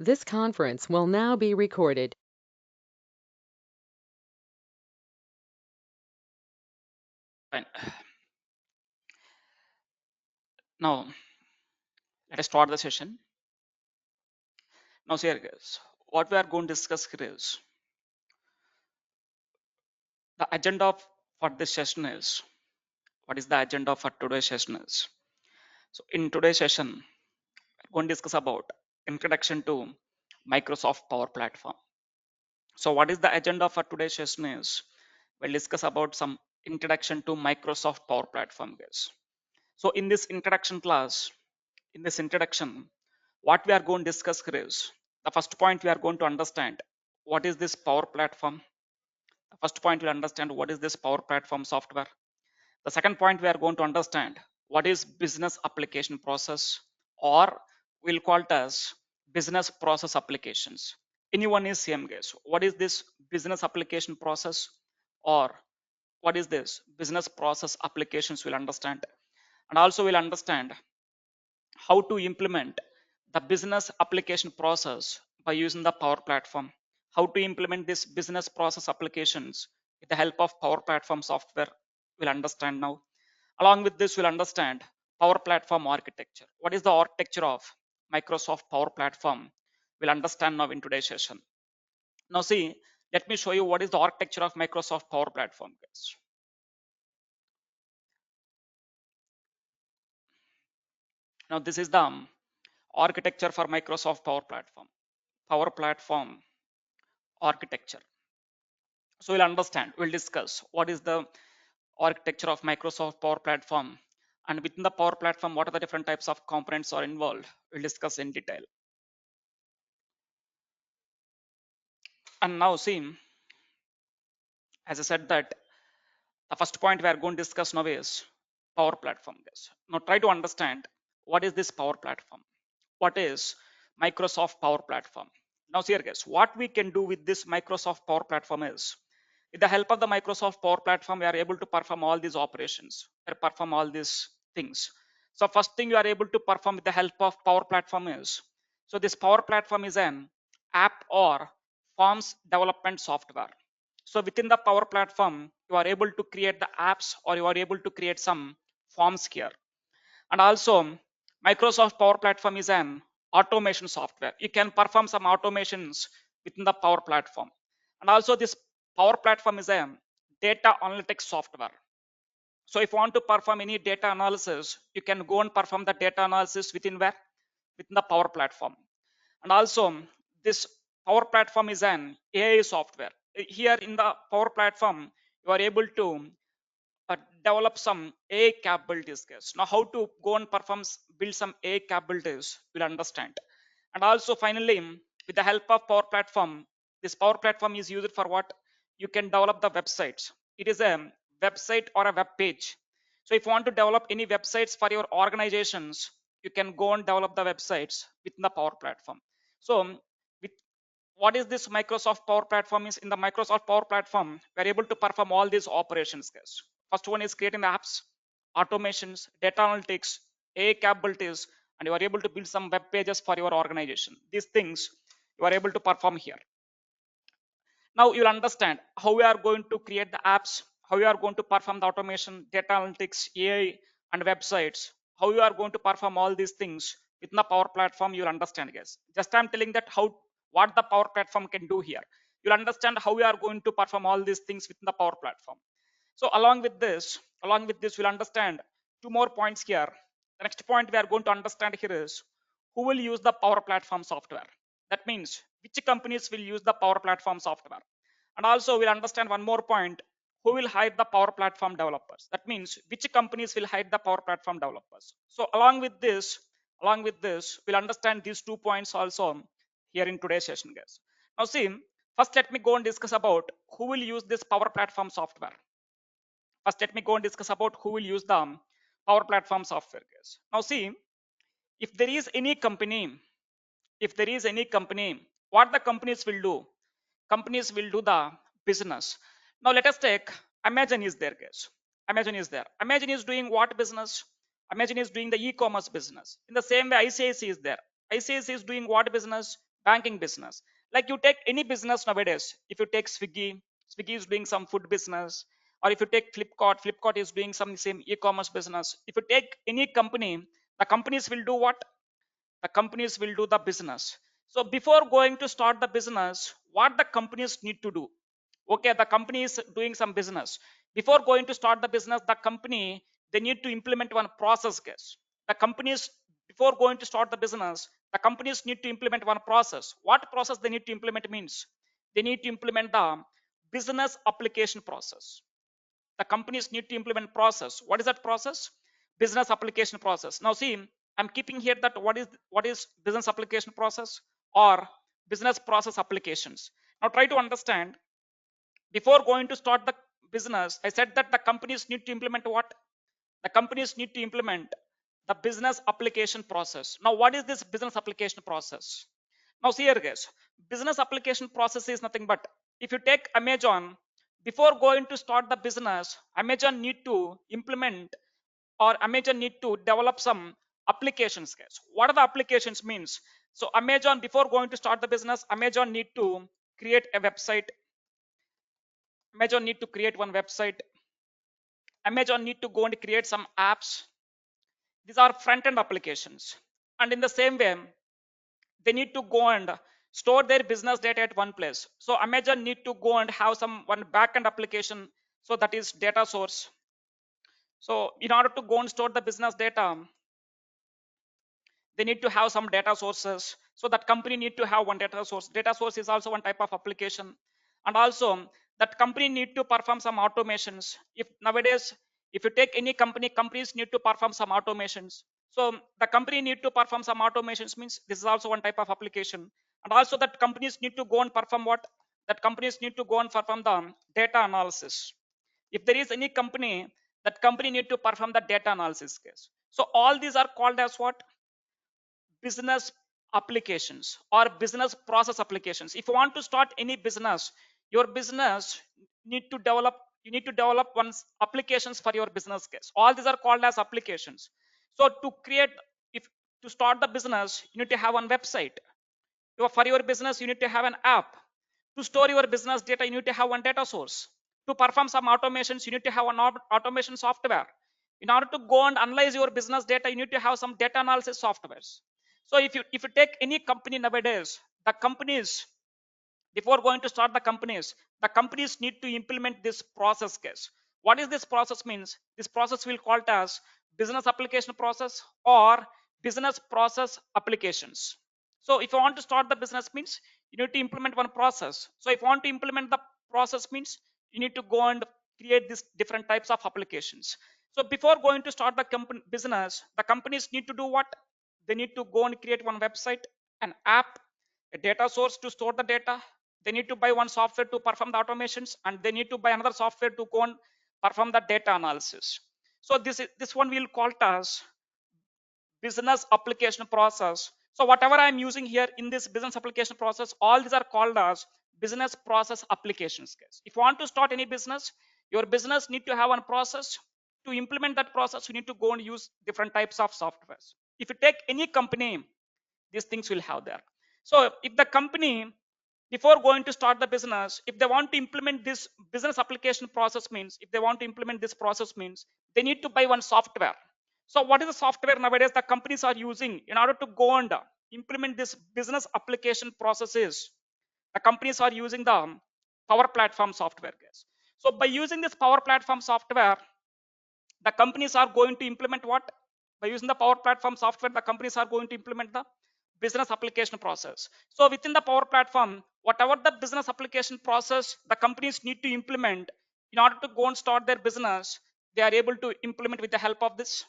This conference will now be recorded. Fine. Now, let us start the session. Now, see here, guys, what we are going to discuss here is the agenda for this session is what is the agenda for today's session is. So, in today's session, we're going to discuss about introduction to Microsoft Power Platform. So, what is the agenda for today's session is we'll discuss about some introduction to Microsoft Power Platform, guys. So, in this introduction class, in this introduction, what we are going to discuss here is the first point we are going to understand what is this Power Platform. The first point we'll understand what is this Power Platform software. The second point we are going to understand what is business application process, or we'll call it as business process applications. Anyone is same guess. What is this business application process, or what is this business process applications? We'll understand, and also we'll understand how to implement the business application process by using the Power Platform. How to implement this business process applications with the help of Power Platform software, we'll understand now. Along with this, we'll understand Power Platform architecture. What is the architecture of Microsoft Power Platform? We'll understand now in today's session. Now see, let me show you what is the architecture of Microsoft Power Platform, guys. Now this is the architecture for Microsoft Power Platform. Power Platform architecture. So we'll understand, we'll discuss what is the architecture of Microsoft Power Platform, and within the Power Platform, what are the different types of components are involved. We'll discuss in detail. And now see, as I said that the first point we are going to discuss now is Power Platform, guys. Now try to understand what is this Power Platform. What is Microsoft Power Platform? Now see here, guys, what we can do with this Microsoft Power Platform is, with the help of the Microsoft Power Platform, we are able to perform all these operations, or perform all these things. So first thing you are able to perform with the help of Power Platform is, so this Power Platform is an app or forms development software. So within the Power Platform, you are able to create the apps, or you are able to create some forms here. And also, Microsoft Power Platform is an automation software. You can perform some automations within the Power Platform. And also, this Power Platform is a data analytics software. So if you want to perform any data analysis, you can go and perform the data analysis within where? Within the Power Platform. And also, this Power Platform is an AI software. Here in the Power Platform, you are able to develop some AI capabilities, guys. Now how to go and perform, build some AI capabilities, we'll understand. And also finally, with the help of Power Platform, this Power Platform is used for what? You can develop the websites. It is a website or a web page. So if you want to develop any websites for your organizations, you can go and develop the websites within the Power Platform. So with what is this Microsoft Power Platform is, in the Microsoft Power Platform, we're able to perform all these operations, guys. First one is creating the apps, automations, data analytics, AI capabilities, and you are able to build some web pages for your organization. These things you are able to perform here. Now you'll understand how we are going to create the apps, how we are going to perform the automation, data analytics, AI, and websites, how you are going to perform all these things within the Power Platform. You'll understand, guys. Just I'm telling that how, what the Power Platform can do here. You'll understand how we are going to perform all these things within the Power Platform. So along with this, we'll understand two more points here. The next point we are going to understand here is who will use the Power Platform software. That means which companies will use the Power Platform software. And also we'll understand one more point, who will hire the Power Platform developers. That means which companies will hire the Power Platform developers. So along with this, we'll understand these 2 points also here in today's session, guys. Now see, first let me go and discuss about who will use this Power Platform software. First, let me go and discuss about who will use the Power Platform software, guys. Now see, if there is any company, what the companies will do? Companies will do the business. Now let us take Amazon is there, guys. Amazon is there. Amazon is doing what business? Amazon is doing the e-commerce business. In the same way, ICICI is there. ICICI is doing what business? banking business. Like you take any business nowadays, if you take Swiggy is doing some food business, or if you take Flipkart is doing some same e-commerce business. If you take any company, the companies will do what? The companies will do the business. So before going to start the business, what the companies need to do? Okay, the company is doing some business. Before going to start the business, the company, they need to implement one process, guys. The companies, before going to start the business, the companies need to implement one process. What process they need to implement means they need to implement the business application process. The companies need to implement process. What is that process? Business application process. Now see, I'm keeping here that what is business application process or business process applications. Now try to understand. Before going to start the business, I said that the companies need to implement what? The companies need to implement the business application process. Now what is this business application process? Now see here guys, business application process is nothing but, if you take Amazon, before going to start the business, Amazon need to implement, or Amazon need to develop some applications, guys. What are the applications means? So Amazon, before going to start the business, Amazon need to create a website. Amazon need to create one website. Amazon need to go and create some apps. These are front end applications. And in the same way, they need to go and store their business data at one place. So Amazon need to go and have some one backend application. So that is data source. So in order to go and store the business data, they need to have some data sources. So that company need to have one data source. Data source is also one type of application. And also that company need to perform some automations. If nowadays, if you take any company, companies need to perform some automations. So the company need to perform some automations means this is also one type of application. And also that companies need to go and perform what? That companies need to go and perform the data analysis. If there is any company, that company need to perform the data analysis case. So all these are called as what? Business applications or business process applications. If you want to start any business, your business need to develop, you need to develop one's applications for your business case. All these are called as applications. So to create, if to start the business, you need to have one website. For your business, you need to have an app. To store your business data, you need to have one data source. To perform some automations, you need to have an automation software. In order to go and analyze your business data, you need to have some data analysis softwares. So if you take any company nowadays, the companies, before going to start the companies need to implement this process case. What is this process means? This process will called as business application process or business process applications. So if you want to start the business means you need to implement one process. So if you want to implement the process means you need to go and create these different types of applications. So before going to start the company business, the companies need to do what? They need to go and create one website, an app, a data source to store the data. They need to buy one software to perform the automations, and they need to buy another software to go and perform the data analysis. So this one we'll call it as business application process. So whatever I'm using here in this business application process, all these are called as business process applications. Guys, if you want to start any business, your business need to have one process. To implement that process, you need to go and use different types of softwares. If you take any company, these things will have there. So if the company, before going to start the business, if they want to implement this business application process means, if they want to implement this process means, they need to buy one software. So what is the software nowadays the companies are using in order to go and implement this business application processes? The companies are using the Power Platform software, guys. So by using this Power Platform software, the companies are going to implement what? By using the Power Platform software, the companies are going to implement the business application process. So within the Power Platform, whatever the business application process the companies need to implement in order to go and start their business, they are able to implement with the help of this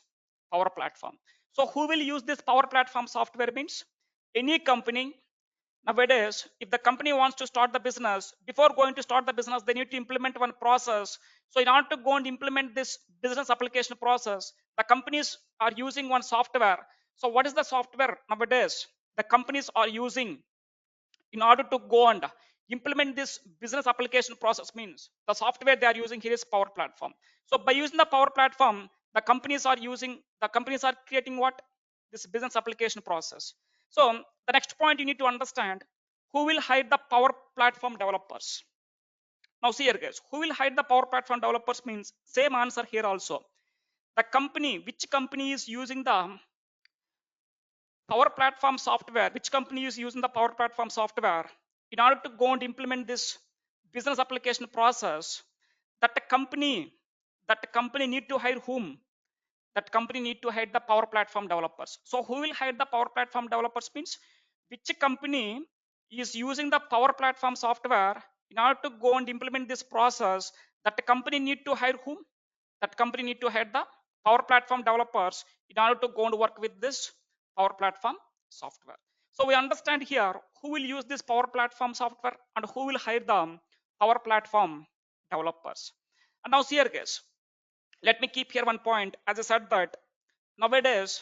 Power Platform. So who will use this Power Platform software means any company. Nowadays, if the company wants to start the business, before going to start the business, they need to implement one process. So in order to go and implement this business application process, the companies are using one software. So what is the software nowadays the companies are using in order to go and implement this business application process means the software they are using here is Power Platform. So by using the Power Platform, the companies are creating what? This business application process. So the next point you need to understand, who will hire the Power Platform developers? Now see here guys, who will hire the Power Platform developers means same answer here also. The company, which company is using the Power Platform software, which company is using the Power Platform software in order to go and implement this business application process, that the company need to hire whom? That company need to hire the Power Platform developers. So who will hire the Power Platform developers means which company is using the Power Platform software in order to go and implement this process, that the company need to hire whom? That company need to hire the Power Platform developers in order to go and work with this Power Platform software. So we understand here who will use this Power Platform software and who will hire the Power Platform developers. And now see here guys, let me keep here one point. As I said that nowadays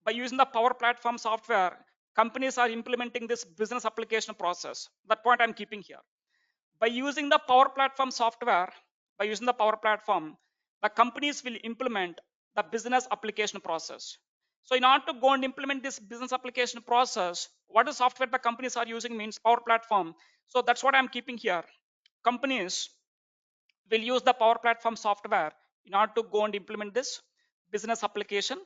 by using the Power Platform software, companies are implementing this business application process. That point I'm keeping here. By using the Power Platform software, by using the Power Platform, the companies will implement the business application process. So in order to go and implement this business application process, what is software the companies are using means Power Platform. So that's what I'm keeping here. Companies will use the Power Platform software in order to go and implement this business application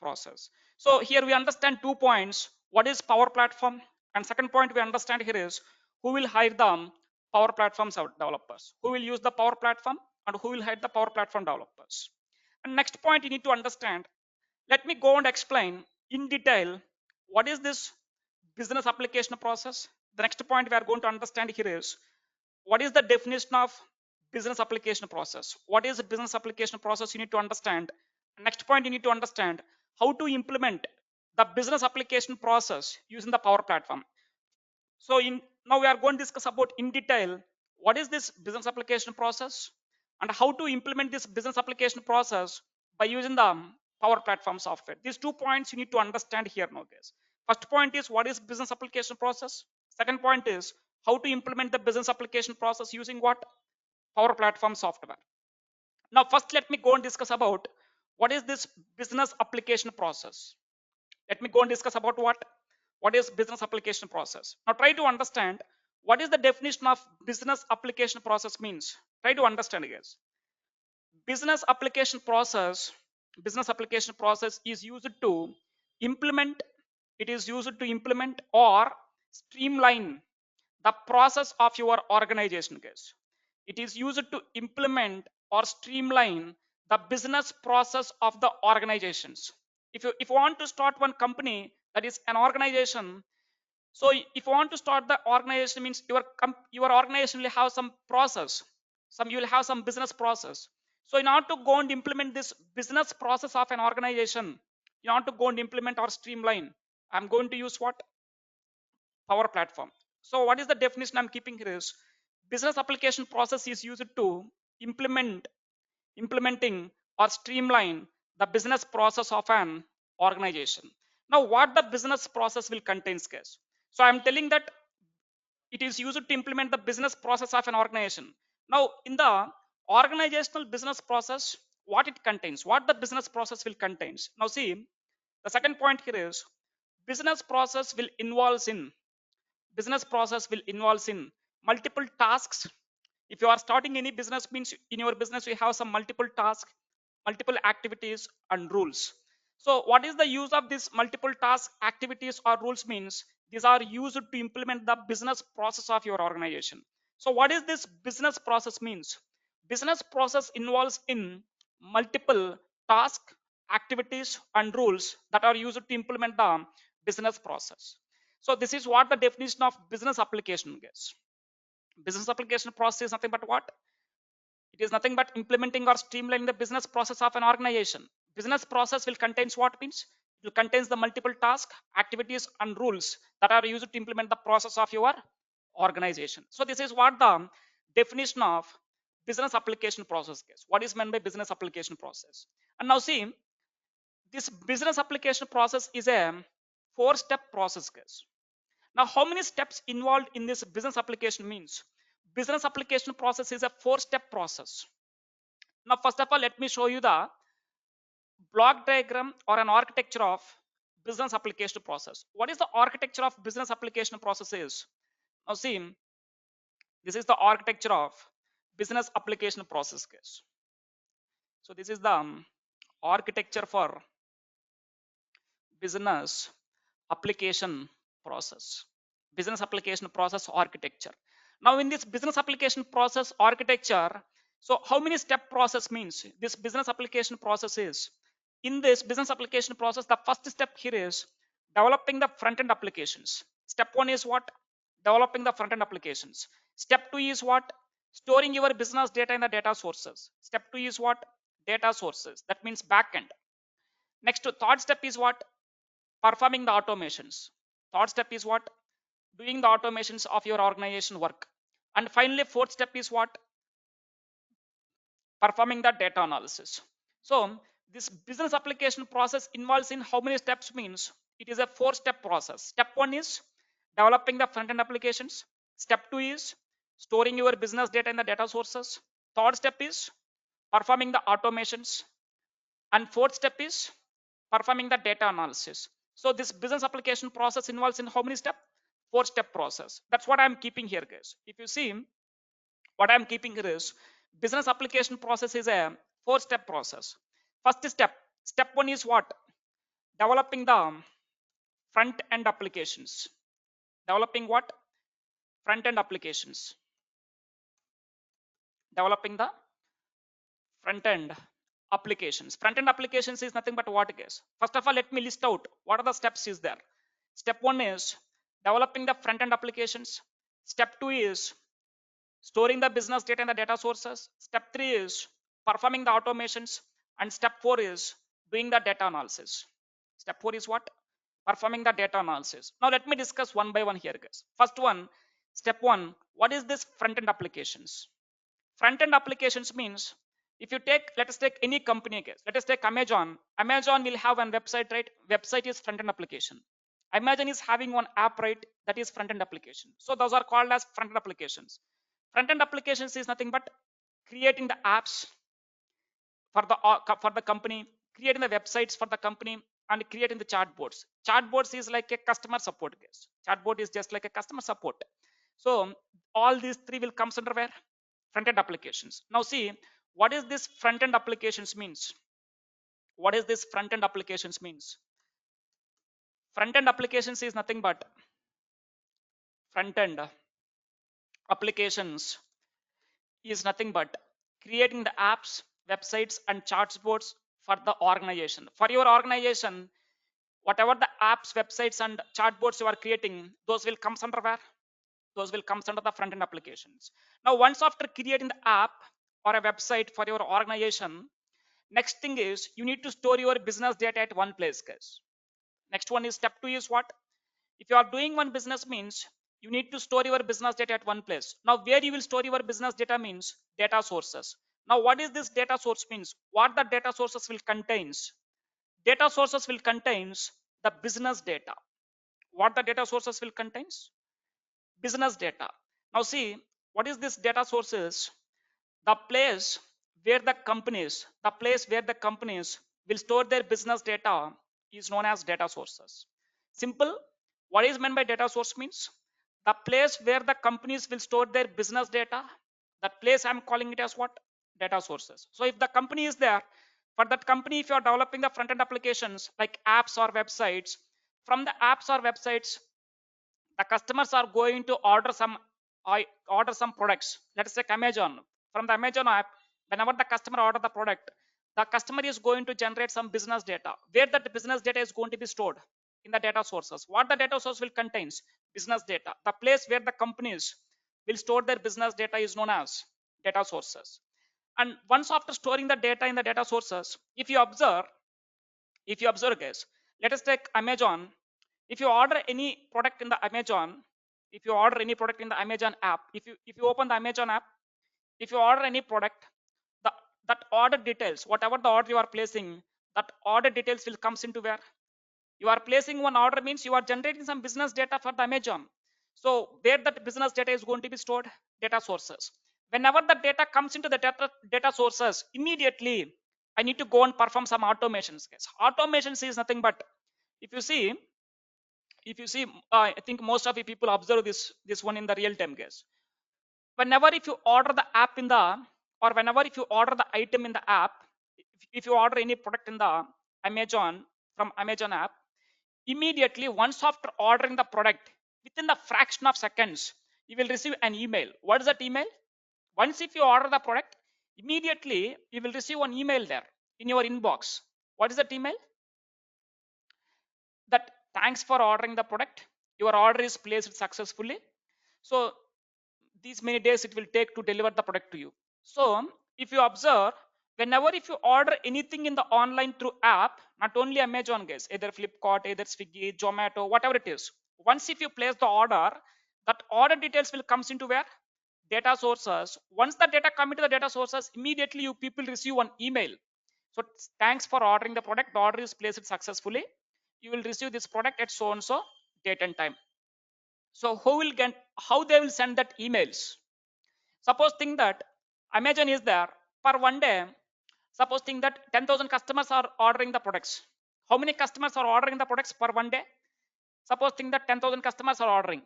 process. So here we understand 2 points. What is Power Platform? And second point we understand here is who will hire the Power Platform developers? Who will use the Power Platform and who will hire the Power Platform developers? And next point you need to understand. Let me go and explain in detail what is this business application process. The next point we are going to understand here is what is the definition of business application process. What is a business application process? You need to understand. Next point you need to understand how to implement the business application process using the Power Platform. So now we are going to discuss about in detail what is this business application process and how to implement this business application process by using the Power Platform software. These 2 points you need to understand here now guys. First point is what is business application process. Second point is how to implement the business application process using what? Power Platform software. Now first let me go and discuss about what is this business application process. Let me go and discuss about what is business application process. Now try to understand what is the definition of business application process means. Try to understand guys. Business application process is used to implement, it is used to implement or streamline the process of your organization guys. It is used to implement or streamline the business process of the organizations. If you want to start one company, that is an organization, so if you want to start the organization means your organization will have some process, you will have some business process. So in order to go and implement this business process of an organization, in order to go and implement or streamline, I'm going to use what? Power Platform. So what is the definition I'm keeping here is business application process is used to implementing or streamline the business process of an organization. Now what the business process will contain guys. So I'm telling that it is used to implement the business process of an organization. Now in the organizational business process, what it contains, what the business process will contains. Now see, the second point here is business process will involve in multiple tasks. If you are starting any business means in your business you have some multiple tasks, multiple activities and rules. So what is the use of this multiple task activities or rules means these are used to implement the business process of your organization. So what is this business process means? Business process involves in multiple task activities and rules that are used to implement the business process. So this is what the definition of business application is. Business application process is nothing but what? It is nothing but implementing or streamlining the business process of an organization. Business process will contains what means? It will contains the multiple tasks, activities and rules that are used to implement the process of your organization. So this is what the definition of business application process is. What is meant by business application process? And now see, this business application process is a 4-step process guys. Now how many steps involved in this business application means? Business application process is a 4-step process. Now first of all let me show you the block diagram or an architecture of business application process. What is the architecture of business application process is? Now see, this is the architecture of business application process case. So this is the architecture for business application process. Business application process architecture. Now in this business application process architecture, so how many step process means this business application process is? In this business application process, the first step here is developing the front end applications. Step one is what? Developing the front end applications. Step two is what? Storing your business data in the data sources. Step two is what? Data sources. That means backend. Next, third step is what? Performing the automations. Third step is what? Doing the automations of your organization work. And finally, fourth step is what? Performing the data analysis. So this business application process involves in how many steps means it is a 4-step process. Step one is developing the front end applications. Step two is storing your business data in the data sources. Third step is performing the automations. And fourth step is performing the data analysis. So this business application process involves in how many steps? 4-step process. That's what I'm keeping here, guys. If you see, what I'm keeping here is business application process is a 4-step process. First step, step one is what? Developing the front end applications. Developing what? Front end applications. Developing the front end applications. Front end applications is nothing but what, guys? First of all, let me list out what are the steps is there. Step one is developing the front end applications. Step two is storing the business data in the data sources. Step three is performing the automations. And step four is doing the data analysis. Step four is what? Performing the data analysis. Now let me discuss one by one here, guys. First one, step one, what is this front end applications? Front end applications means if you take, let us take any company case. Let us take Amazon. Amazon will have one website, right? Website is front end application. Amazon is having one app, right? That is front end application. So those are called as front end applications. Front end applications is nothing but creating the apps for the company, creating the websites for the company, and creating the chatbots. Chatbots is like a customer support case. Chatbot is just like a customer support. So all these three will come under where? Front end applications. Now see, what is this front end applications means? What is this front end applications means? Front end applications is nothing but front end applications is nothing but creating the apps, websites, and chatbots for the organization. For your organization, whatever the apps, websites, and chatbots you are creating, those will come under where? Those will come under the front end applications. Now, once after creating the app or a website for your organization, next thing is you need to store your business data at one place, guys. Next one is step two is what? If you are doing one business means you need to store your business data at one place. Now where you will store your business data means data sources. Now what is this data source means? What the data sources will contains? Data sources will contains the business data. What the data sources will contains? Business data. Now see, what is this data sources? The place where the companies will store their business data is known as data sources. Simple. What is meant by data source means? The place where the companies will store their business data, that place I'm calling it as what? Data sources. So if the company is there, for that company, if you are developing the front end applications like apps or websites, from the apps or websites, the customers are going to order some products. Let us take Amazon. From the Amazon app, whenever the customer order the product, the customer is going to generate some business data. Where that business data is going to be stored? In the data sources. What the data source will contains? Business data. The place where the companies will store their business data is known as data sources. And once after storing the data in the data sources, if you observe guys, let us take Amazon. If you order any product in the Amazon, app, if you open the Amazon app, if you order any product, the that order details, whatever the order you are placing, that order details will comes into where? You are placing one order means you are generating some business data for the Amazon. So where that business data is going to be stored? Data sources. Whenever the data comes into the data sources, immediately I need to go and perform some automations. Automations is nothing but If you see, I think most of the people observe this one in the real time, guys. Whenever if you order the app in the, or whenever if you order the item in the app, if you order any product in the Amazon, from Amazon app, immediately once after ordering the product, within the fraction of seconds, you will receive an email. What is that email? Once if you order the product, immediately you will receive an email there in your inbox. What is that email? That thanks for ordering the product, your order is placed successfully. So these many days it will take to deliver the product to you. So if you observe, whenever if you order anything in the online through app, not only Amazon, guys, either Flipkart, either Swiggy, Zomato, whatever it is, once if you place the order, that order details will comes into where? Data sources. Once the data come into the data sources, immediately you people receive one email. So thanks for ordering the product, the order is placed successfully, you will receive this product at so and so date and time. So who will get, how they will send that emails? Suppose think that Amazon is there per one day. Suppose think that 10,000 customers are ordering the products. How many customers are ordering the products per one day? Suppose think that 10,000 customers are ordering.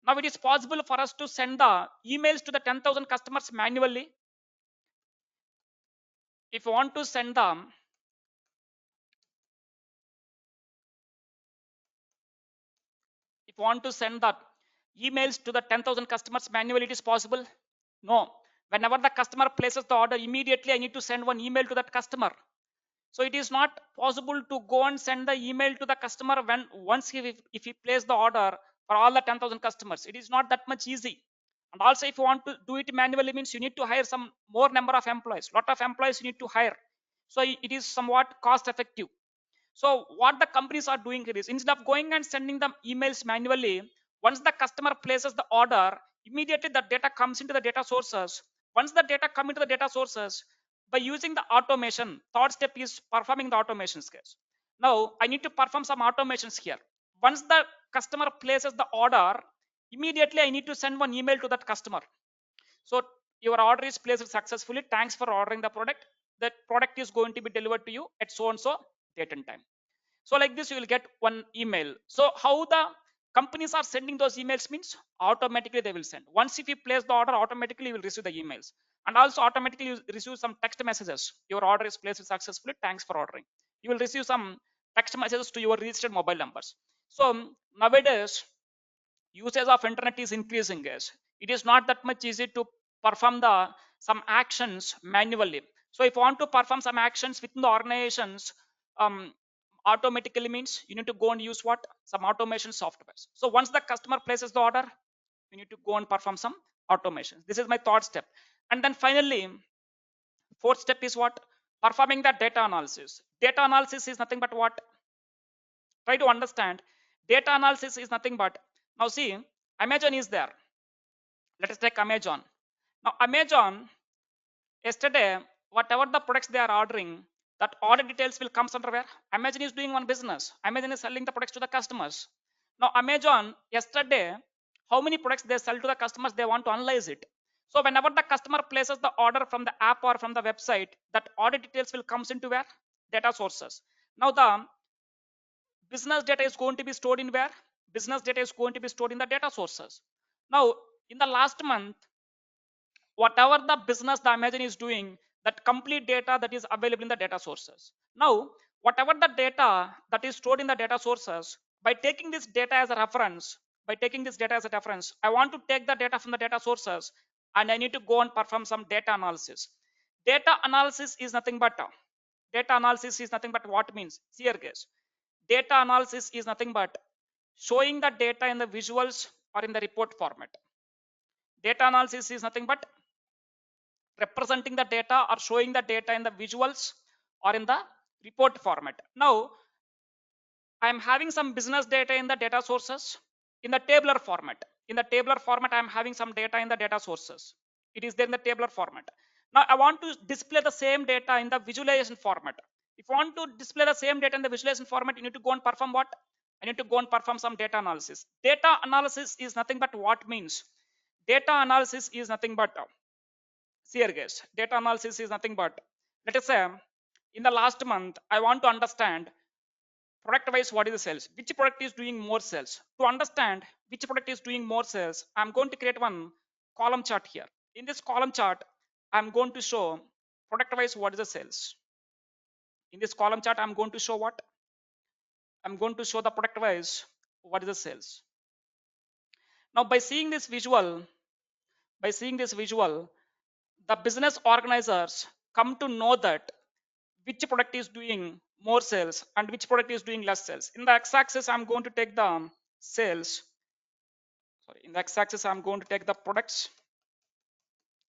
Now it is possible for us to send the emails to the 10,000 customers manually. If you want to send them, if you want to send the emails to the 10,000 customers manually, it is possible? No. Whenever the customer places the order, immediately I need to send one email to that customer. So it is not possible to go and send the email to the customer when once if he place the order for all the 10,000 customers. It is not that much easy. And also if you want to do it manually, means you need to hire some more number of employees. Lot of employees you need to hire. So it is somewhat cost effective. So what the companies are doing here is, instead of going and sending them emails manually, once the customer places the order, immediately the data comes into the data sources. Once the data come into the data sources, by using the automation, third step is performing the automations, guys. Now I need to perform some automations here. Once the customer places the order, immediately I need to send one email to that customer. So your order is placed successfully, thanks for ordering the product. That product is going to be delivered to you at so and so date and time. So like this you will get one email. So how the companies are sending those emails means, automatically they will send. Once if you place the order, automatically you will receive the emails, and also automatically you receive some text messages. Your order is placed successfully, thanks for ordering. You will receive some text messages to your registered mobile numbers. So nowadays usage of internet is increasing, guys. It is not that much easy to perform the some actions manually. So if you want to perform some actions within the organizations, automatically means you need to go and use what, some automation softwares. So once the customer places the order, you need to go and perform some automations. This is my third step. And then finally, fourth step is what, performing the data analysis. Data analysis is nothing but what, try to understand. Data analysis is nothing but, now see, Amazon is there. Let us take Amazon. Now Amazon, yesterday, whatever the products they are ordering, that order details will come under where? Amazon is doing one business. Amazon is selling the products to the customers. Now Amazon, yesterday, how many products they sell to the customers, they want to analyze it. So whenever the customer places the order from the app or from the website, that order details will comes into where? Data sources. Now the business data is going to be stored in where? Business data is going to be stored in the data sources. Now in the last month, whatever the business the Amazon is doing, that complete data that is available in the data sources. Now whatever the data that is stored in the data sources, by taking this data as a reference, I want to take the data from the data sources, and I need to go and perform some data analysis. Data analysis is nothing but, what means here, guys. Data analysis is nothing but showing the data in the visuals or in the report format. Data analysis is nothing but representing the data or showing the data in the visuals or in the report format. Now I am having some business data in the data sources in the tabular format. In the tabular format, I am having some data in the data sources. It is there in the tabular format. Now I want to display the same data in the visualization format. If you want to display the same data in the visualization format, you need to go and perform what? I need to go and perform some data analysis. Data analysis is nothing but what means? Data analysis is nothing but, see here, guys, data analysis is nothing but, let us say in the last month I want to understand product wise what is the sales, which product is doing more sales. To understand which product is doing more sales, I'm going to create one column chart here. In this column chart, I'm going to show product wise what is the sales. In this column chart, I'm going to show what, I'm going to show the product wise what is the sales. Now by seeing this visual, by seeing this visual, the business organizers come to know that which product is doing more sales and which product is doing less sales. In the x-axis, I'm going to take the sales. Sorry, in the x-axis, I'm going to take the products,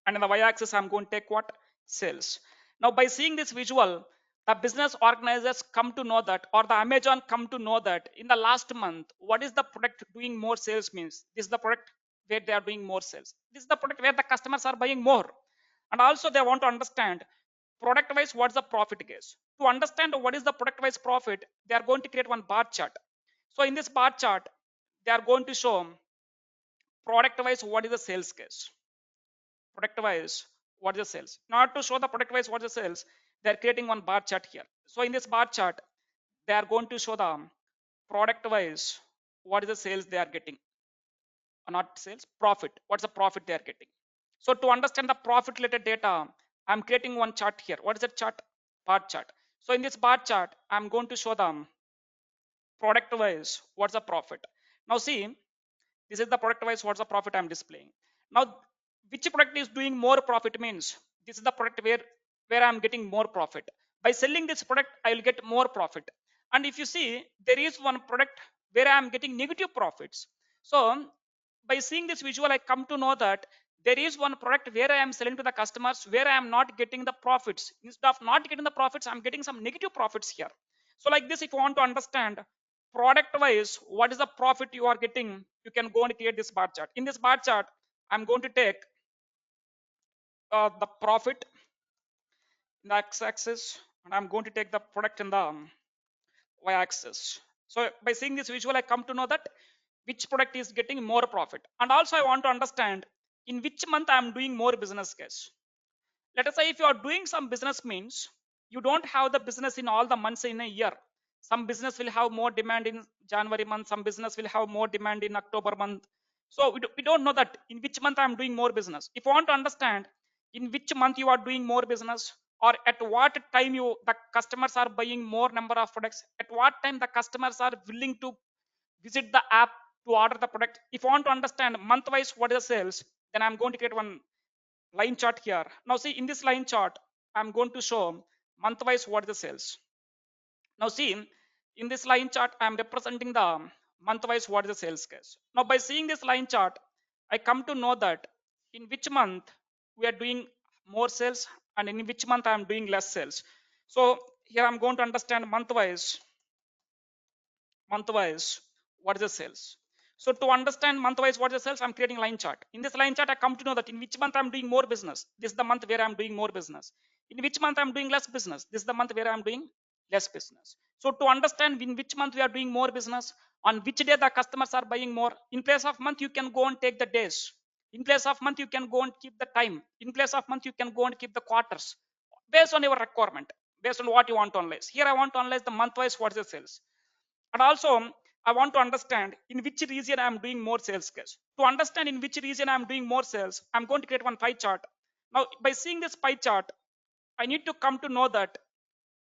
and in the y-axis, I'm going to take what? Sales. Now, by seeing this visual, the business organizers come to know that, or the Amazon come to know that in the last month, what is the product doing more sales means. This is the product where they are doing more sales. This is the product where the customers are buying more. And also they want to understand product wise what's the profit is. To understand what is the product wise profit, they are going to create one bar chart. So in this bar chart, they are going to show product wise what is the sales case. Product wise what is the sales. In order to show the product wise what is the sales, they are creating one bar chart here. So in this bar chart, they are going to show the product wise what is the sales they are getting. Not sales, profit. What's the profit they are getting. So to understand the profit related data, I'm creating one chart here. What is that chart? Bar chart. So in this bar chart, I'm going to show them product wise what's the profit. Now see, this is the product wise what's the profit I'm displaying. Now which product is doing more profit means this is the product where I'm getting more profit. By selling this product, I will get more profit. And if you see, there is one product where I'm getting negative profits. So by seeing this visual, I come to know that there is one product where I am selling to the customers where I am not getting the profits. Instead of not getting the profits, I'm getting some negative profits here. So like this, if you want to understand product wise what is the profit you are getting, you can go and create this bar chart. In this bar chart, I'm going to take the profit in the x-axis, and I'm going to take the product in the y-axis. So by seeing this visual, I come to know that which product is getting more profit. And also I want to understand in which month I'm doing more business case. Let us say if you are doing some business means you don't have the business in all the months in a year. Some business will have more demand in January month, some business will have more demand in October month. So we don't know that in which month I'm doing more business. If you want to understand in which month you are doing more business, or at what time the customers are buying more number of products, at what time the customers are willing to visit the app to order the product. If you want to understand month wise what is the sales, then I'm going to create one line chart here. Now see, in this line chart, I'm going to show month wise what is the sales. Now see, in this line chart, I'm representing the month wise what is the sales case. Now by seeing this line chart, I come to know that in which month we are doing more sales and in which month I'm doing less sales. So here I'm going to understand month wise what is the sales. So to understand month wise what is the sales, I'm creating line chart. In this line chart, I come to know that in which month I'm doing more business. This is the month where I'm doing more business. In which month I'm doing less business. This is the month where I'm doing less business. So to understand in which month we are doing more business, on which day the customers are buying more, in place of month you can go and take the days. In place of month you can go and keep the time. In place of month you can go and keep the quarters based on your requirement, based on what you want to analyze. Here I want to analyze the month wise what is the sales. And also I want to understand in which region I'm doing more sales case. To understand in which region I'm doing more sales, I'm going to create one pie chart. Now by seeing this pie chart, I need to come to know that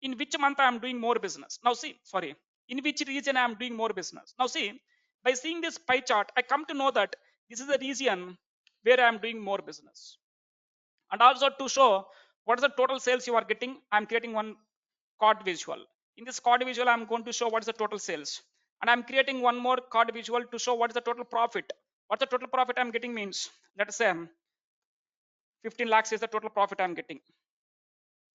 in which month I'm doing more business. Now see, sorry, in which region I'm doing more business. Now see, by seeing this pie chart, I come to know that this is the region where I'm doing more business. And also to show what is the total sales you are getting, I'm creating one card visual. In this card visual, I'm going to show what is the total sales. And I'm creating one more card visual to show what is the total profit. What the total profit I'm getting means, let's say 15 lakhs is the total profit I'm getting.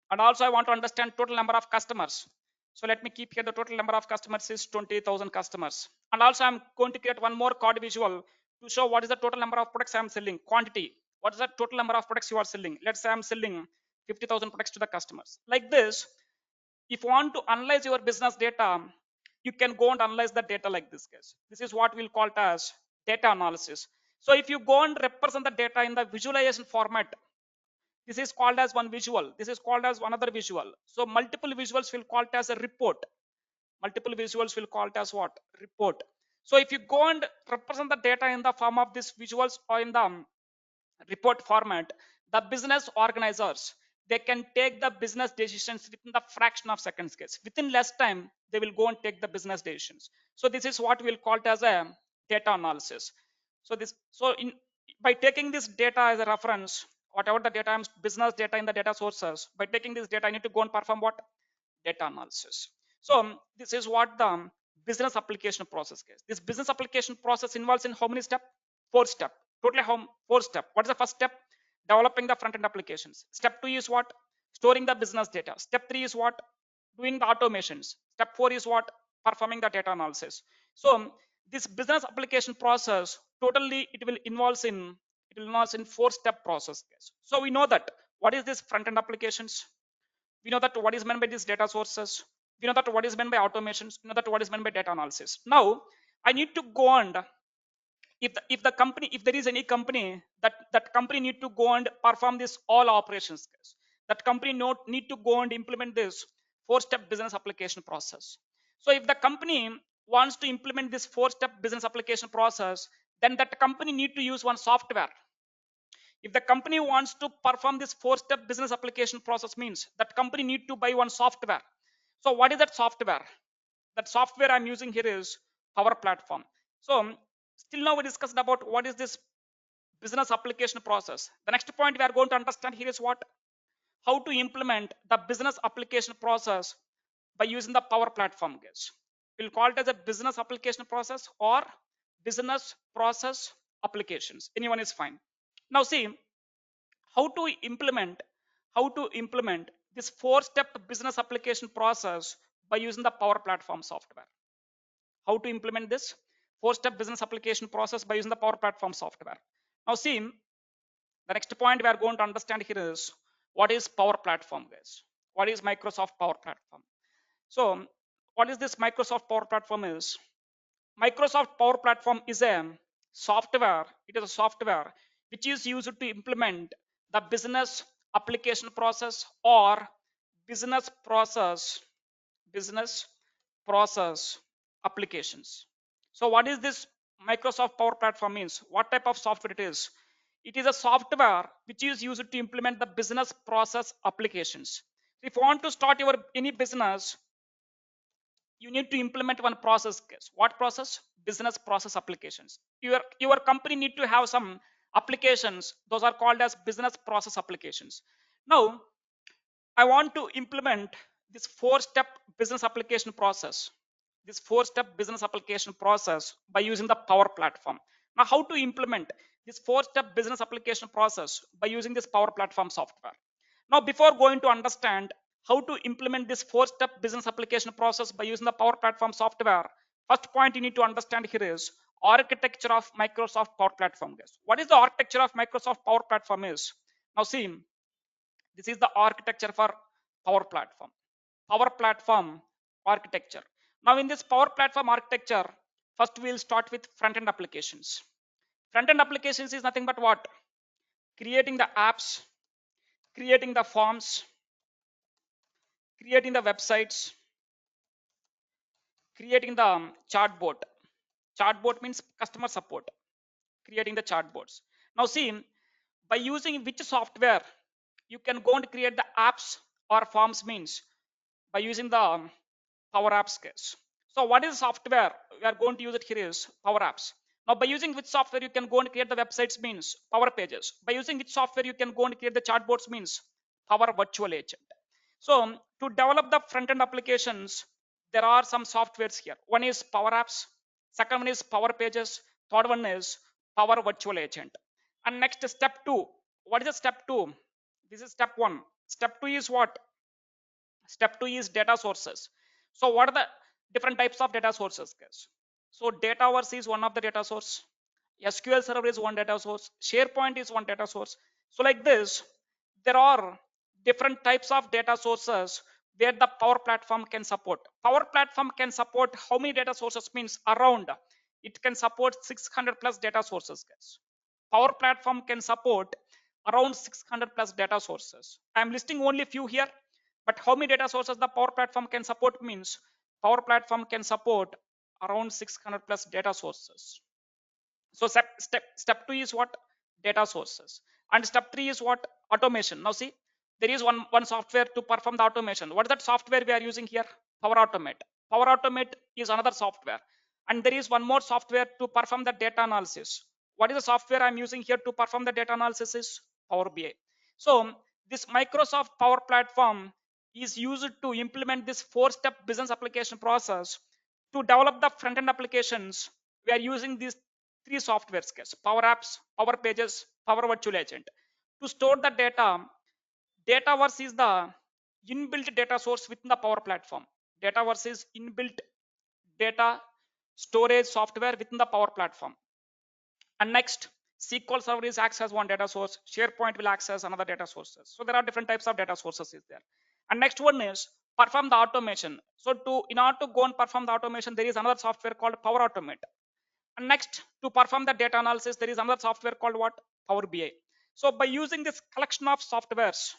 And also I want to understand total number of customers. So let me keep here the total number of customers is 20,000 customers. And also I'm going to create one more card visual to show what is the total number of products I'm selling, quantity. What is the total number of products you are selling? Let's say I'm selling 50,000 products to the customers. Like this, if you want to analyze your business data, you can go and analyze the data like this case. This is what we'll call it as data analysis. So if you go and represent the data in the visualization format, this is called as one visual. This is called as another visual. So multiple visuals will call it as a report. Multiple visuals will call it as what? Report. So if you go and represent the data in the form of these visuals or in the report format, the business organizers, they can take the business decisions within the fraction of seconds. Case within less time they will go and take the business decisions. So this is what we'll call it as a data analysis. So in by taking this data as a reference, whatever the data, business data in the data sources, by taking this data I need to go and perform what? Data analysis. So this is what the business application process is. This business application process involves in how many steps? 4 steps. Totally how 4 steps. What is the first step? Developing the front end applications. Step 2 is what? Storing the business data. Step 3 is what? Doing the automations. Step 4 is what? Performing the data analysis. So this business application process totally it will involve in 4-step process. So we know that what is this front end applications? We know that what is meant by these data sources. We know that what is meant by automations. We know that what is meant by data analysis. Now I need to go and if the company, if there is any company that company need to go and perform this all operations, that company need to go and implement this 4-step business application process. So if the company wants to implement this 4-step business application process, then that company need to use one software. If the company wants to perform this 4-step business application process, means that company need to buy one software. So what is that software? That software I'm using here is Power Platform. So still now we discussed about what is this business application process. The next point we are going to understand here is what? How to implement the business application process by using the Power Platform, guys. We'll call it as a business application process or business process applications. Anyone is fine. Now see how to implement this 4-step business application process by using the Power Platform software. How to implement this 4-step business application process by using the Power Platform software. Now see, the next point we are going to understand here is what is Power Platform, guys. What is Microsoft Power Platform? So what is this Microsoft Power Platform is? Microsoft Power Platform is a software. It is a software which is used to implement the business application process or business process applications. So what is this Microsoft Power Platform means? What type of software it is? It is a software which is used to implement the business process applications. If you want to start your any business, you need to implement one process. What process? Business process applications. Your company need to have some applications. Those are called as business process applications. Now I want to implement this 4-step business application process. This 4-step business application process by using the Power Platform. Now how to implement this 4-step business application process by using this Power Platform software? Now before going to understand how to implement this 4-step business application process by using the Power Platform software, first point you need to understand here is architecture of Microsoft Power Platform. Guys, what is the architecture of Microsoft Power Platform is? Now see, this is the architecture for Power Platform. Power Platform architecture. Now in this Power Platform architecture, first we'll start with front-end applications. Front-end applications is nothing but what? Creating the apps, creating the forms, creating the websites, creating the chatbot. Chatbot means customer support. Creating the chatbots. Now see, by using which software you can go and create the apps or forms means by using the PowerApps case. So what is software we are going to use it here is PowerApps. Now by using which software you can go and create the websites means Power Pages. By using which software you can go and create the chatbots means Power Virtual Agent. So to develop the front-end applications, there are some softwares here. One is PowerApps, second one is Power Pages, third one is Power Virtual Agent. And next step 2. What is the step 2? This is step 1. Step 2 is what? Step 2 is data sources. So what are the different types of data sources, guys? So Dataverse is one of the data source. SQL Server is one data source. SharePoint is one data source. So like this, there are different types of data sources where the Power Platform can support. Power Platform can support how many data sources means around. It can support 600 plus data sources, guys. Power Platform can support around 600 plus data sources. I am listing only few here, but how many data sources the Power Platform can support means Power Platform can support around 600 plus data sources. So step 2 is what? Data sources. And step 3 is what? Automation. Now see, there is one software to perform the automation. What is that software we are using here? Power Automate. Power Automate is another software. And there is one more software to perform the data analysis. What is the software I'm using here to perform the data analysis? Is Power BI. So this Microsoft Power Platform is used to implement this 4-step business application process to develop the front-end applications. We are using these 3 softwares: PowerApps, Power Pages, Power Virtual Agent. To store the data, Dataverse is the inbuilt data source within the Power Platform. Dataverse is inbuilt data storage software within the Power Platform. And next, SQL Server is acts as one data source. SharePoint will access another data sources. So there are different types of data sources is there. And next one is perform the automation. So in order to go and perform the automation, there is another software called Power Automate. And next, to perform the data analysis, there is another software called what? Power BI. So by using this collection of softwares,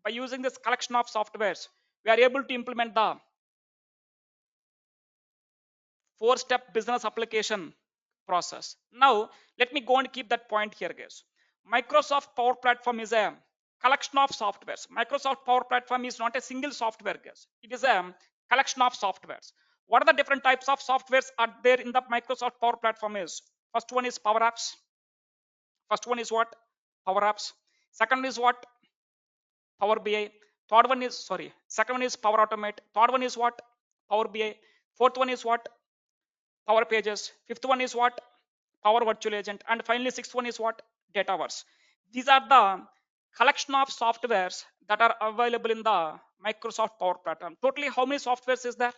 we are able to implement the 4-step business application process. Now, let me go and keep that point here, guys. Microsoft Power Platform is a collection of softwares. Microsoft Power Platform is not a single software, guys. It is a collection of softwares. What are the different types of softwares are there in the Microsoft Power Platform? Is first one is PowerApps. First one is what? PowerApps. Second is what? Power BI. Third one is, sorry, second one is Power Automate. Third one is what? Power BI. Fourth one is what? Power Pages. Fifth one is what? Power Virtual Agent. And finally, sixth one is what? Dataverse. These are the collection of softwares that are available in the Microsoft Power Platform. Totally, how many softwares is there?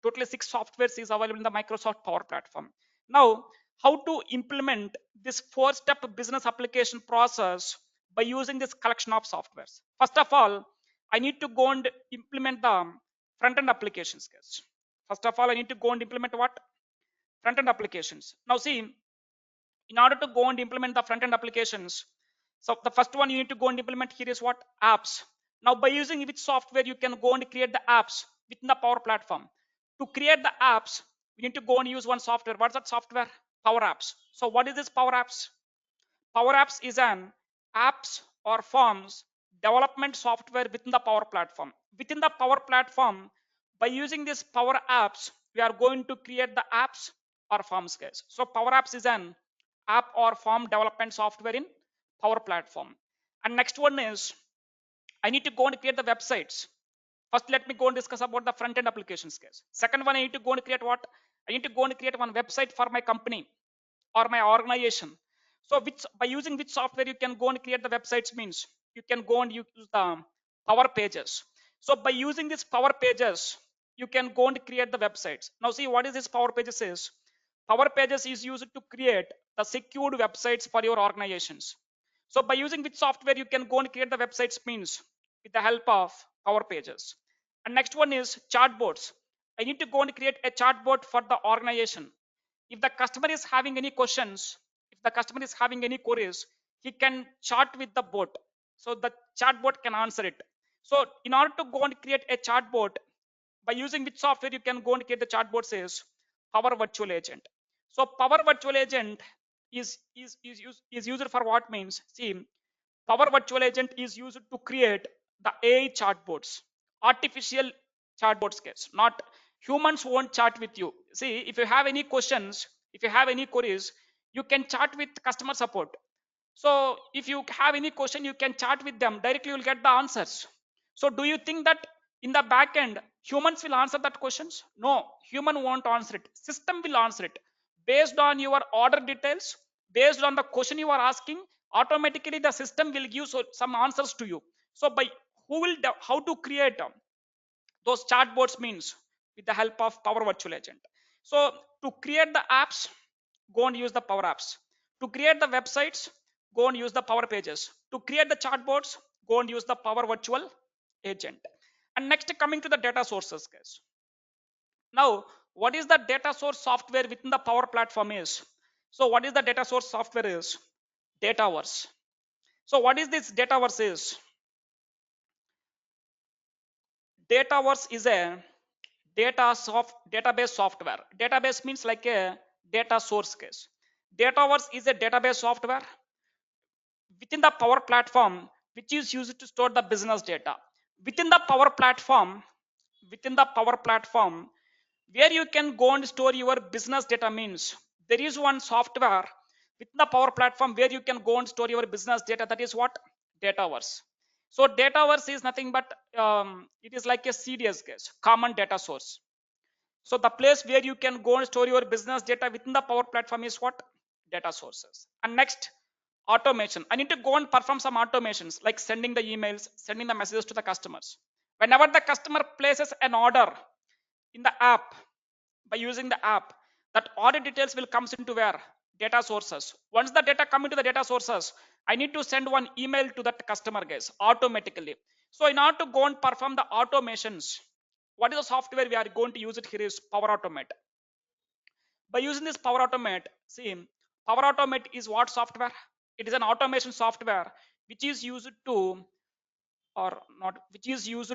Totally 6 softwares is available in the Microsoft Power Platform. Now, how to implement this 4-step business application process by using this collection of softwares? First of all, I need to go and implement the front-end applications, guys. First of all, I need to go and implement what? Front-end applications. Now see, in order to go and implement the front-end applications, so the first one you need to go and implement here is what? Apps. Now by using which software you can go and create the apps within the Power Platform? To create the apps, we need to go and use one software. What's that software? PowerApps. So what is this PowerApps? PowerApps is an apps or forms development software within the Power Platform. Within the Power Platform, by using this Power Apps, we are going to create the apps or forms, guys. So Power Apps is an app or form development software in Power Platform. And next one is I need to go and create the websites. First, let me go and discuss about the front end applications, guys. Second one, I need to go and create what? I need to go and create one website for my company or my organization. So by using which software you can go and create the websites means you can go and use the Power Pages. So by using this Power Pages, you can go and create the websites. Now see, what is this Power Pages is? Power Pages is used to create the secured websites for your organizations. So by using which software you can go and create the websites means with the help of Power Pages. And next one is chatbots. I need to go and create a chatbot for the organization. If the customer is having any questions, if the customer is having any queries, he can chat with the bot. So the chatbot can answer it. So in order to go and create a chatbot, by using which software you can go and create the chatbot is Power Virtual Agent. So Power Virtual Agent is used for what means? See, Power Virtual Agent is used to create the AI chatbots, artificial chatbots, case. Not humans won't chat with you. See, if you have any questions, if you have any queries, you can chat with customer support. So if you have any question, you can chat with them directly. You'll get the answers. So do you think that in the back end, humans will answer that questions? No, human won't answer it. System will answer it based on your order details, based on the question you are asking. Automatically, the system will give some answers to you. So by how to create those chatbots means with the help of Power Virtual Agent. So to create the apps, go and use the Power Apps. To create the websites, go and use the Power Pages. To create the chatbots, go and use the Power Virtual Agent. And next, coming to the data sources, guys. Now, what is the data source software within the Power Platform is? So what is the data source software is? Dataverse. So what is this Dataverse is? Dataverse is a database software. Database means like a data source case. Dataverse is a database software within the Power Platform, which is used to store the business data. Within the Power Platform, within the Power Platform, where you can go and store your business data means there is one software within the Power Platform where you can go and store your business data. That is what? Dataverse. So Dataverse is nothing but it is like a CDS case, common data source. So the place where you can go and store your business data within the Power Platform is what? Data sources. And next, automation. I need to go and perform some automations like sending the emails, sending the messages to the customers. Whenever the customer places an order in the app, by using the app, that order details will comes into where? Data sources. Once the data come into the data sources, I need to send one email to that customer guys automatically. So in order to go and perform the automations, what is the software we are going to use it here is Power Automate. By using this Power Automate, see, Power Automate is what software? It is an automation software which is used to, or not, which is used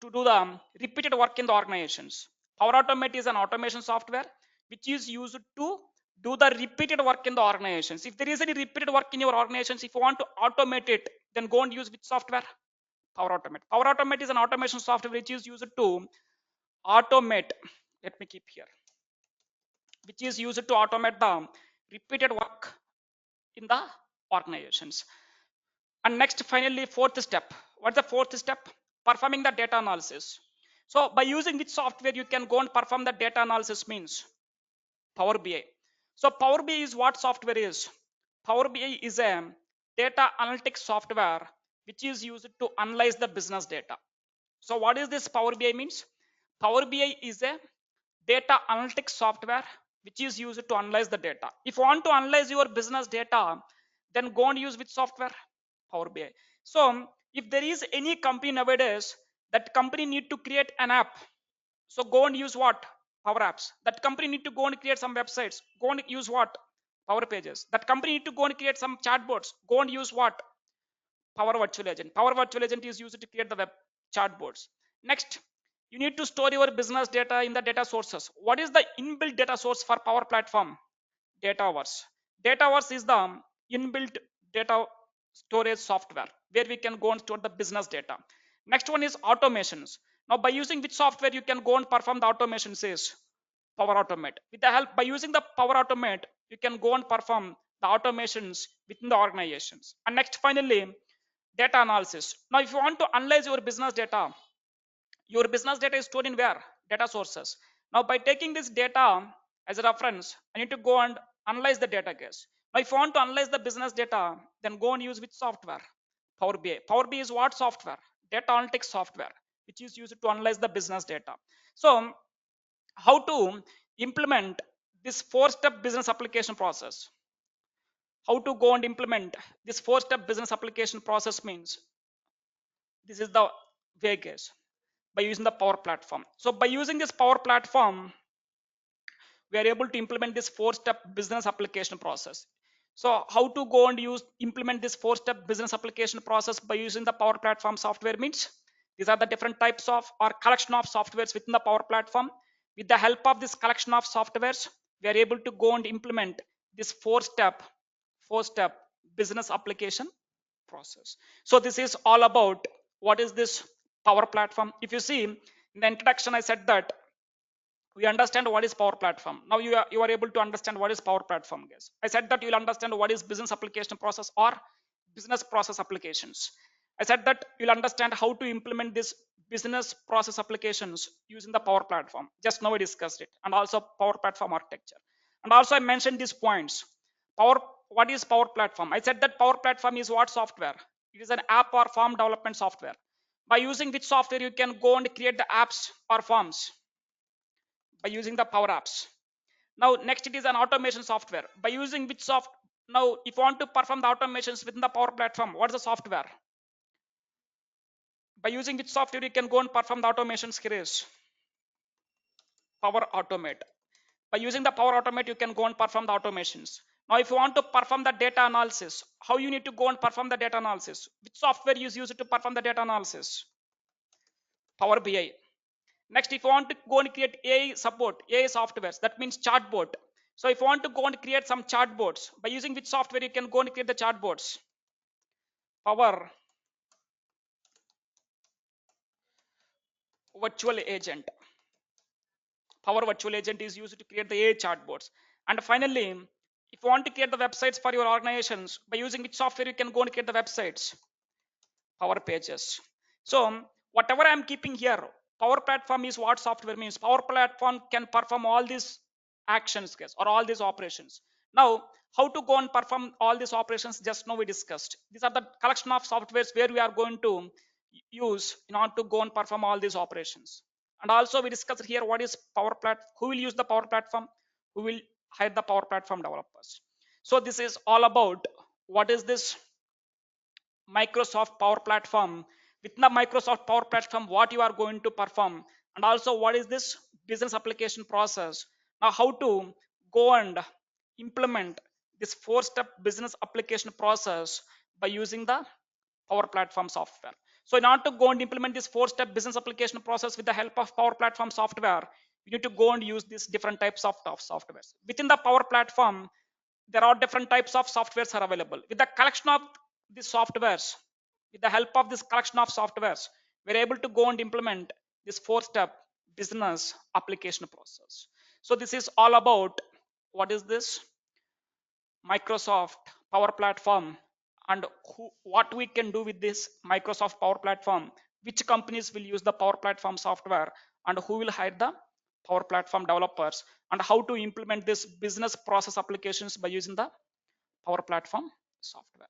to do the repeated work in the organizations. Power Automate is an automation software which is used to do the repeated work in the organizations. If there is any repeated work in your organizations, if you want to automate it, then go and use which software? Power Automate. Power Automate is an automation software which is used to automate. Let me keep here. Which is used to automate the repeated work in the organizations. And next, finally, fourth step. What's the fourth step? Performing the data analysis. So by using which software you can go and perform the data analysis means Power BI. So Power BI is what software is? Power BI is a data analytics software which is used to analyze the business data. So what is this Power BI means? Power BI is a data analytics software which is used to analyze the data. If you want to analyze your business data, then go and use which software? Power BI. So if there is any company nowadays, that company need to create an app. So go and use what? Power Apps. That company need to go and create some websites. Go and use what? Power Pages. That company need to go and create some chatbots. Go and use what? Power Virtual Agent. Power Virtual Agent is used to create the web chatbots. Next, you need to store your business data in the data sources. What is the inbuilt data source for Power Platform? Dataverse. Dataverse is the inbuilt data storage software where we can go and store the business data. Next one is automations. Now by using which software you can go and perform the automations is Power Automate. With the help, by using the Power Automate, you can go and perform the automations within the organizations. And next, finally, data analysis. Now if you want to analyze your business data is stored in where? Data sources. Now by taking this data as a reference, I need to go and analyze the data case. Now if you want to analyze the business data, then go and use which software? Power BI. Power BI is what software? Data analytics software which is used to analyze the business data. So how to implement this four-step business application process? How to go and implement this four-step business application process means this is the way case by using the Power Platform. So by using this Power Platform, we are able to implement this four-step business application process. So how to go and implement this four-step business application process by using the Power Platform software means these are the different types of or collection of softwares within the Power Platform. With the help of this collection of softwares, we are able to go and implement this four-step business application process. So this is all about what is this Power Platform. If you see in the introduction, I said that we understand what is Power Platform. Now you are able to understand what is Power Platform, guys. I said that you'll understand what is business application process or business process applications. I said that you'll understand how to implement this business process applications using the Power Platform. Just now we discussed it, and also Power Platform architecture. And also I mentioned these points. What is Power Platform? I said that Power Platform is what software? It is an app or form development software. By using which software you can go and create the apps or forms? By using the Power Apps. Now next, it is an automation software. By using which now if you want to perform the automations within the Power Platform, what is the software? By using which software you can go and perform the automations? Here is Power Automate. By using the Power Automate, you can go and perform the automations. Now if you want to perform the data analysis, how you need to go and perform the data analysis? Which software is used to perform the data analysis? Power BI. Next, if you want to go and create AI support, AI softwares, that means chatbot. So if you want to go and create some chatbots, by using which software you can go and create the chatbots? Power Virtual Agent. Power Virtual Agent is used to create the AI chatbots. And finally, if you want to create the websites for your organizations, by using which software you can go and create the websites? Power Pages. So whatever I'm keeping here, Power Platform is what software means. Power Platform can perform all these actions, guys, or all these operations. Now, how to go and perform all these operations? Just now we discussed. These are the collection of softwares where we are going to use in order to go and perform all these operations. And also we discussed here what is Power Platform, who will use the Power Platform, who will hire the Power Platform developers. So this is all about what is this Microsoft Power Platform. Within the Microsoft Power Platform, what you are going to perform, and also what is this business application process. Now, how to go and implement this four-step business application process by using the Power Platform software. So, in order to go and implement this four-step business application process with the help of Power Platform software, you need to go and use these different types of softwares. Within the Power Platform, there are different types of softwares are available. With the collection of these softwares, with the help of this collection of softwares, we're able to go and implement this four-step business application process. So this is all about what is this Microsoft Power Platform, and what we can do with this Microsoft Power Platform, which companies will use the Power Platform software, and who will hire the Power Platform developers, and how to implement this business process applications by using the Power Platform software.